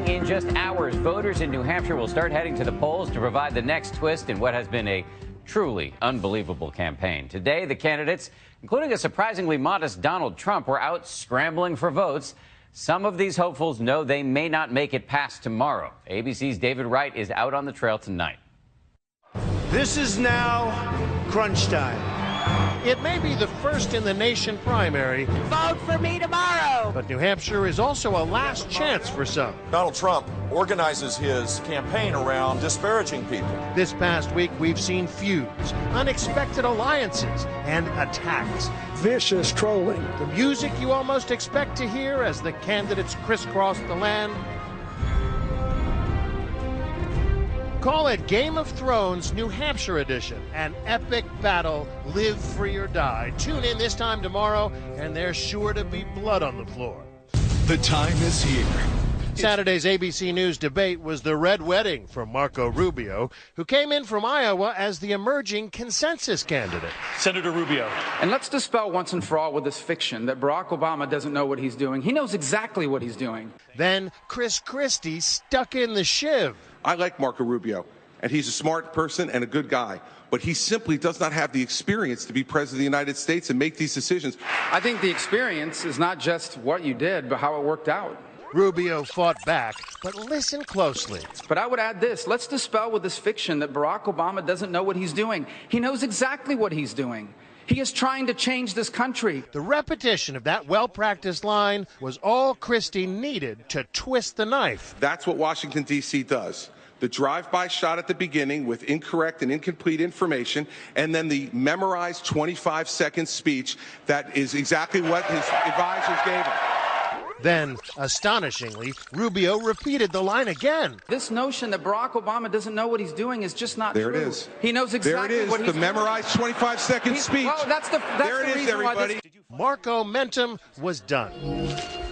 In just hours, voters in New Hampshire will start heading to the polls to provide the next twist in what has been a truly unbelievable campaign. Today, the candidates, including a surprisingly modest Donald Trump, were out scrambling for votes. Some of these hopefuls know they may not make it past tomorrow. ABC's David Wright is out on the trail tonight. This is now crunch time. It may be the first in the nation primary. Vote for me tomorrow. But New Hampshire is also a last chance for some. Donald Trump organizes his campaign around disparaging people. This past week, we've seen feuds, unexpected alliances, and attacks. Vicious trolling. The music you almost expect to hear as the candidates crisscross the land. Call it Game of Thrones New Hampshire edition. An epic battle, live free or die. Tune in this time tomorrow, and there's sure to be blood on the floor. The time is here. Saturday's ABC News debate was the red wedding for Marco Rubio, who came in from Iowa as the emerging consensus candidate. Senator Rubio. And let's dispel once and for all with this fiction that Barack Obama doesn't know what he's doing. He knows exactly what he's doing. Then Chris Christie stuck in the shiv. I like Marco Rubio, and he's a smart person and a good guy, but he simply does not have the experience to be president of the United States and make these decisions. I think the experience is not just what you did, but how it worked out. Rubio fought back, but listen closely. But I would add this. Let's dispel with this fiction that Barack Obama doesn't know what he's doing. He knows exactly what he's doing. He is trying to change this country. The repetition of that well-practiced line was all Christie needed to twist the knife. That's what Washington, D.C. does. The drive-by shot at the beginning with incorrect and incomplete information, and then the memorized 25-second speech that is exactly what his advisors gave him. Then, astonishingly, Rubio repeated the line again. This notion that Barack Obama doesn't know what he's doing is just not true. There it is. He knows exactly what he's doing. The memorized 25-second speech. Well, that's the reason everybody. Why Marco Mentum was done.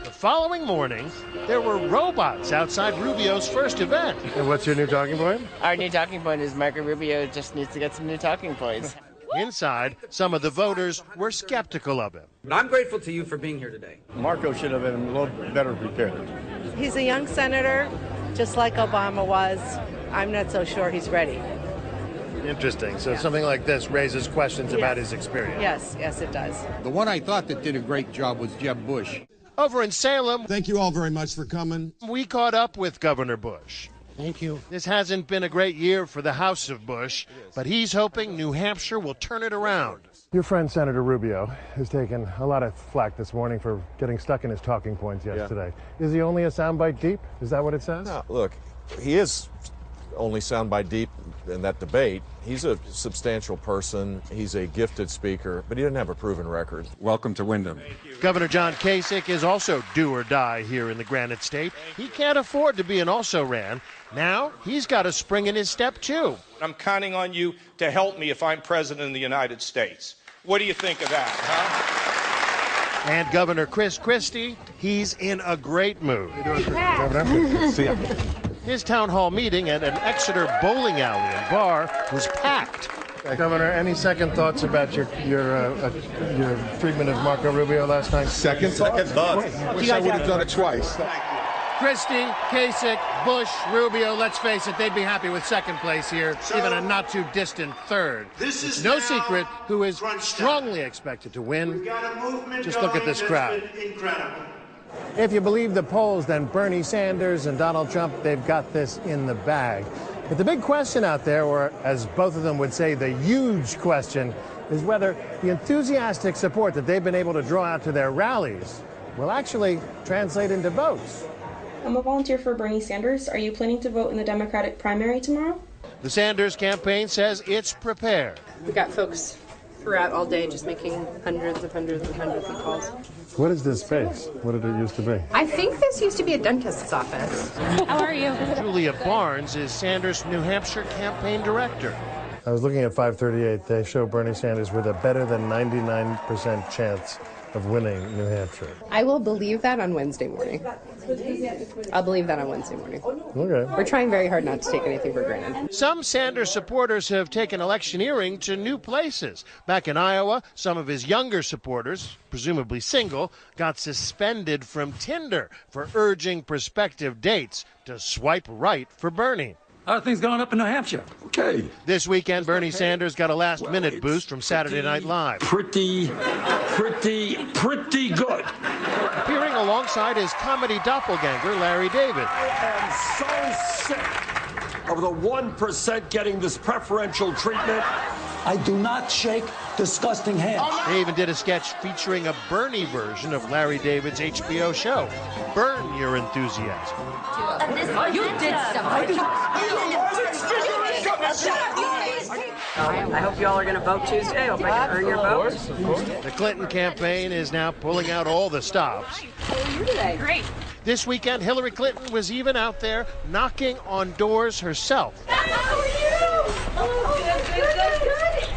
The following morning, there were robots outside Rubio's first event. And what's your new talking point? Our new talking point is Marco Rubio just needs to get some new talking points. Inside, some of the voters were skeptical of him. I'm grateful to you for being here today. Marco should have been a little better prepared. He's a young senator, just like Obama was. I'm not so sure he's ready. Interesting. So something like this raises questions about his experience. Yes, it does. The one I thought that did a great job was Jeb Bush. Over in Salem, thank you all very much for coming. We caught up with Governor Bush. Thank you. This hasn't been a great year for the House of Bush, but he's hoping New Hampshire will turn it around. Your friend Senator Rubio has taken a lot of flack this morning for getting stuck in his talking points yesterday. Is he only a soundbite deep? Is that what it says? No, look, he is only soundbite deep in that debate. He's a substantial person. He's a gifted speaker, but he doesn't have a proven record. Welcome to Wyndham. Governor John Kasich is also do or die here in the Granite State. He can't afford to be an also-ran. Now he's got a spring in his step, too. I'm counting on you to help me if I'm president of the United States. What do you think of that, huh? And Governor Chris Christie, he's in a great mood. Governor, see ya. His town hall meeting at an Exeter bowling alley and bar was packed. Governor, any second thoughts about your treatment of Marco Rubio last night? Second thoughts? Wish I would have done it twice. Christie, Kasich, Bush, Rubio, let's face it, they'd be happy with second place here, even a not-too-distant third. It's no secret who is strongly expected to win. Just look at this crowd. If you believe the polls, then Bernie Sanders and Donald Trump, they've got this in the bag. But the big question out there, or as both of them would say, the huge question, is whether the enthusiastic support that they've been able to draw out to their rallies will actually translate into votes. I'm a volunteer for Bernie Sanders. Are you planning to vote in the Democratic primary tomorrow? The Sanders campaign says it's prepared. We got folks throughout all day just making hundreds of calls. What is this space? What did it used to be? I think this used to be a dentist's office. How are you? Julia Barnes is Sanders' New Hampshire campaign director. I was looking at 538. They show Bernie Sanders with a better than 99% chance of winning New Hampshire. I will believe that on Wednesday morning. I'll believe that on Wednesday morning. Okay. We're trying very hard not to take anything for granted. Some Sanders supporters have taken electioneering to new places. Back in Iowa, some of his younger supporters, presumably single, got suspended from Tinder for urging prospective dates to swipe right for Bernie. How are things going up in New Hampshire? Okay. This weekend, Bernie Sanders got a last-minute boost from Saturday Night Live. Pretty good. Appearing alongside his comedy doppelganger, Larry David. I am so sick of the 1% getting this preferential treatment. I do not shake disgusting hands. They even did a sketch featuring a Bernie version of Larry David's HBO show, Burn Your Enthusiasm. You did something. I hope you all are going to vote Tuesday. I hope I can earn your vote. The Clinton campaign is now pulling out all the stops. How are you today? Great. This weekend, Hillary Clinton was even out there knocking on doors herself. How are you?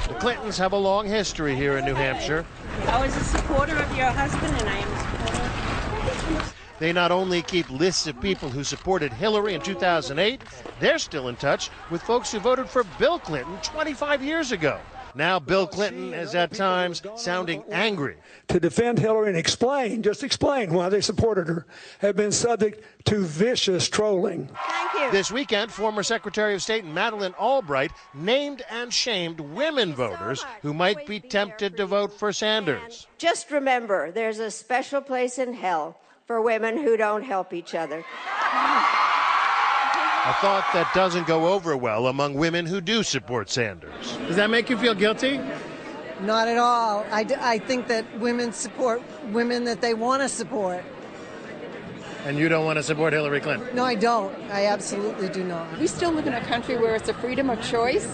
The Clintons have a long history here in New Hampshire. I was a supporter of your husband, and I am a supporter. They not only keep lists of people who supported Hillary in 2008, they're still in touch with folks who voted for Bill Clinton 25 years ago. Now Bill Clinton is at times sounding angry. To defend Hillary and just explain why they supported her, have been subject to vicious trolling. Thank you. This weekend, former Secretary of State Madeleine Albright named and shamed women voters who might be tempted to vote for Sanders. Just remember, there's a special place in hell for women who don't help each other. A thought that doesn't go over well among women who do support Sanders. Does that make you feel guilty? Not at all. I think that women support women that they want to support. And you don't want to support Hillary Clinton? No, I don't. I absolutely do not. We still live in a country where it's a freedom of choice,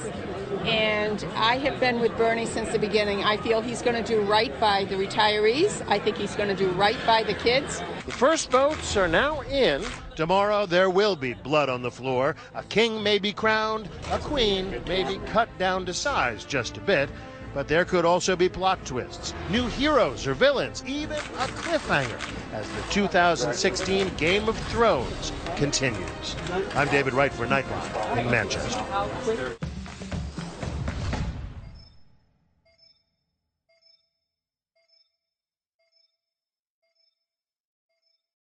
and I have been with Bernie since the beginning. I feel he's going to do right by the retirees. I think he's going to do right by the kids. The first votes are now in. Tomorrow there will be blood on the floor. A king may be crowned, a queen may be cut down to size just a bit. But there could also be plot twists, new heroes or villains, even a cliffhanger as the 2016 Game of Thrones continues. I'm David Wright for Nightline in Manchester.